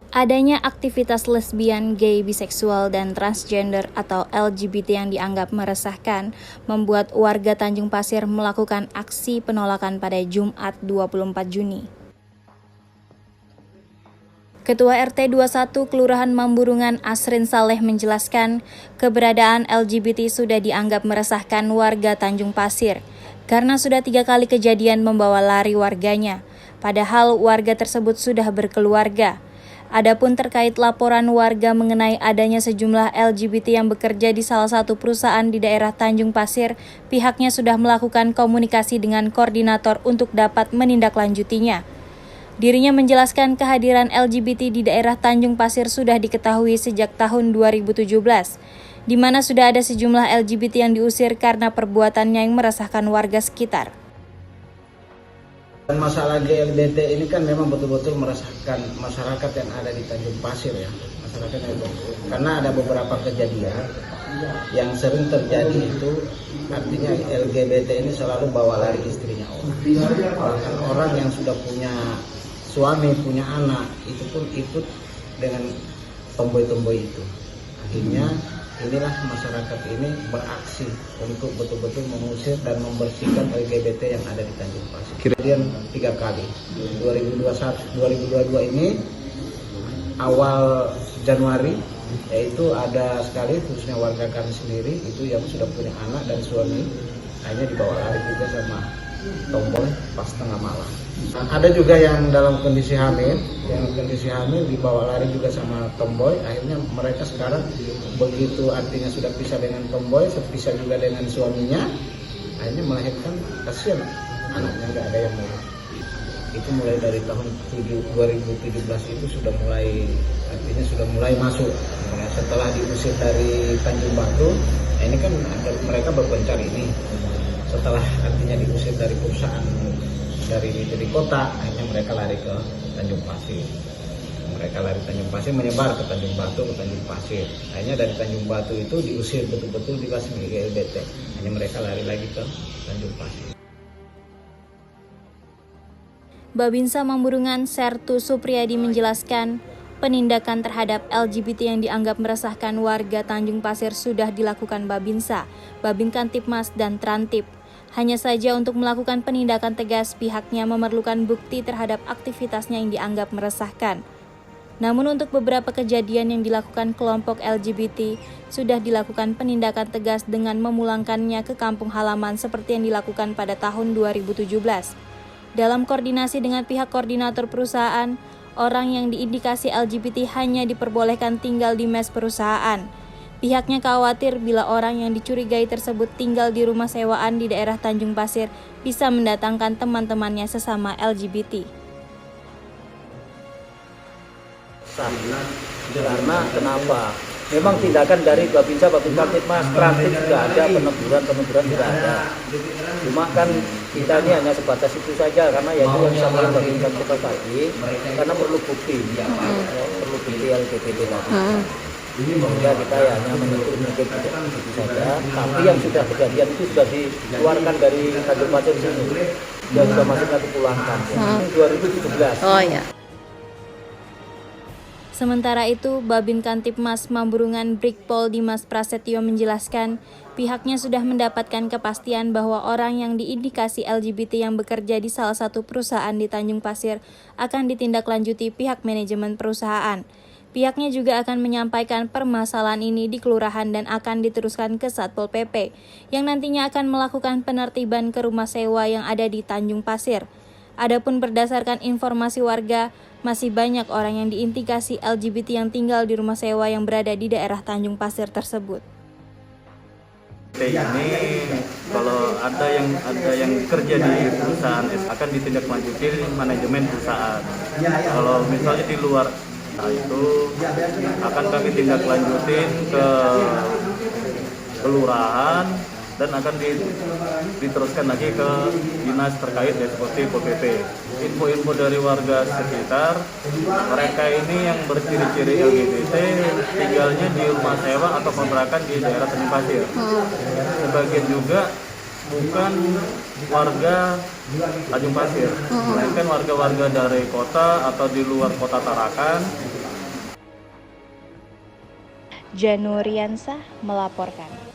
Adanya aktivitas lesbian, gay, biseksual, dan transgender atau LGBT yang dianggap meresahkan membuat warga Tanjung Pasir melakukan aksi penolakan pada Jumat 24 Juni. Ketua RT 21 Kelurahan Mamburungan Asrin Saleh menjelaskan keberadaan LGBT sudah dianggap meresahkan warga Tanjung Pasir karena sudah 3 kali kejadian membawa lari warganya, padahal warga tersebut sudah berkeluarga. Adapun terkait laporan warga mengenai adanya sejumlah LGBT yang bekerja di salah satu perusahaan di daerah Tanjung Pasir, pihaknya sudah melakukan komunikasi dengan koordinator untuk dapat menindaklanjutinya. Dirinya menjelaskan kehadiran LGBT di daerah Tanjung Pasir sudah diketahui sejak tahun 2017, di mana sudah ada sejumlah LGBT yang diusir karena perbuatannya yang meresahkan warga sekitar. Dan masalah LGBT ini kan memang betul-betul meresahkan masyarakat yang ada di Tanjung Pasir ya. Masyarakat itu karena ada beberapa kejadian yang sering terjadi itu, artinya LGBT ini selalu bawa lari istrinya orang yang sudah punya suami, punya anak, itu pun ikut dengan tomboy-tomboy itu. Akhirnya inilah masyarakat ini beraksi untuk betul-betul mengusir dan membersihkan LGBT yang ada di Tanjung Pasir. Kemudian 3 kali, 2022 ini awal Januari, yaitu ada sekali khususnya warga kami sendiri itu yang sudah punya anak dan suami, hanya dibawa lari juga sama tomboy pas tengah malam. Ada juga yang dalam kondisi hamil, dibawa lari juga sama tomboy. Akhirnya mereka sekarang begitu artinya sudah pisah dengan tomboy, pisah juga dengan suaminya, akhirnya melahirkan, kasihan anaknya nggak ada yang mau. Itu mulai dari tahun 2017 itu sudah mulai, artinya sudah mulai masuk. Setelah diusir dari Tanjung Batu, ini kan mereka berpencar ini. Setelah artinya diusir dari perusahaan dari kota, akhirnya mereka lari ke Tanjung Pasir. Mereka lari Tanjung Pasir, menyebar ke Tanjung Batu, ke Tanjung Pasir. Akhirnya dari Tanjung Batu itu diusir betul-betul dibasmi LGBT. Hanya mereka lari lagi ke Tanjung Pasir. Babinsa Mamburungan Sertu Supriyadi menjelaskan, penindakan terhadap LGBT yang dianggap meresahkan warga Tanjung Pasir sudah dilakukan Babinsa, Babin Kantipmas, dan Trantip. Hanya saja untuk melakukan penindakan tegas, pihaknya memerlukan bukti terhadap aktivitasnya yang dianggap meresahkan. Namun untuk beberapa kejadian yang dilakukan kelompok LGBT, sudah dilakukan penindakan tegas dengan memulangkannya ke kampung halaman seperti yang dilakukan pada tahun 2017. Dalam koordinasi dengan pihak koordinator perusahaan, orang yang diindikasi LGBT hanya diperbolehkan tinggal di mes perusahaan. Pihaknya khawatir bila orang yang dicurigai tersebut tinggal di rumah sewaan di daerah Tanjung Pasir bisa mendatangkan teman-temannya sesama LGBT. Karena kenapa? Memang tindakan dari Babinsa, Babin Kantipmas, Trantip juga ada, peneguran juga ada. Cuma kan kita ini hanya sebatas itu saja, karena ya itu yang disampaikan Babin Kantipmas tadi, karena perlu bukti LGBT tadi. Sehingga kita ya hanya menyentuh mungkin itu saja. Tapi yang sudah kejadian itu sudah dikeluarkan dari Tanjung Pasir sini, dan sudah masuknya dipulangkan. Ya. 2017. Oh ya. Sementara itu, Babin Kantipmas Mamburungan Brigpol Dimas Prasetyo menjelaskan, pihaknya sudah mendapatkan kepastian bahwa orang yang diindikasi LGBT yang bekerja di salah satu perusahaan di Tanjung Pasir akan ditindaklanjuti pihak manajemen perusahaan. Pihaknya juga akan menyampaikan permasalahan ini di kelurahan dan akan diteruskan ke Satpol PP, yang nantinya akan melakukan penertiban ke rumah sewa yang ada di Tanjung Pasir. Adapun berdasarkan informasi warga, masih banyak orang yang diindikasi LGBT yang tinggal di rumah sewa yang berada di daerah Tanjung Pasir tersebut. Ini kalau ada yang kerja di perusahaan akan ditindaklanjuti manajemen perusahaan. Kalau misalnya di luar itu akan kami tindak lanjutin ke kelurahan dan akan diteruskan lagi ke dinas terkait seperti PPP. Info-info dari warga sekitar, mereka ini yang berciri-ciri LGBT tinggalnya di rumah sewa atau kontrakan di daerah Tanjung Pasir. Sebagian juga bukan warga Tanjung Pasir, melainkan warga-warga dari kota atau di luar kota Tarakan Januriansah melaporkan.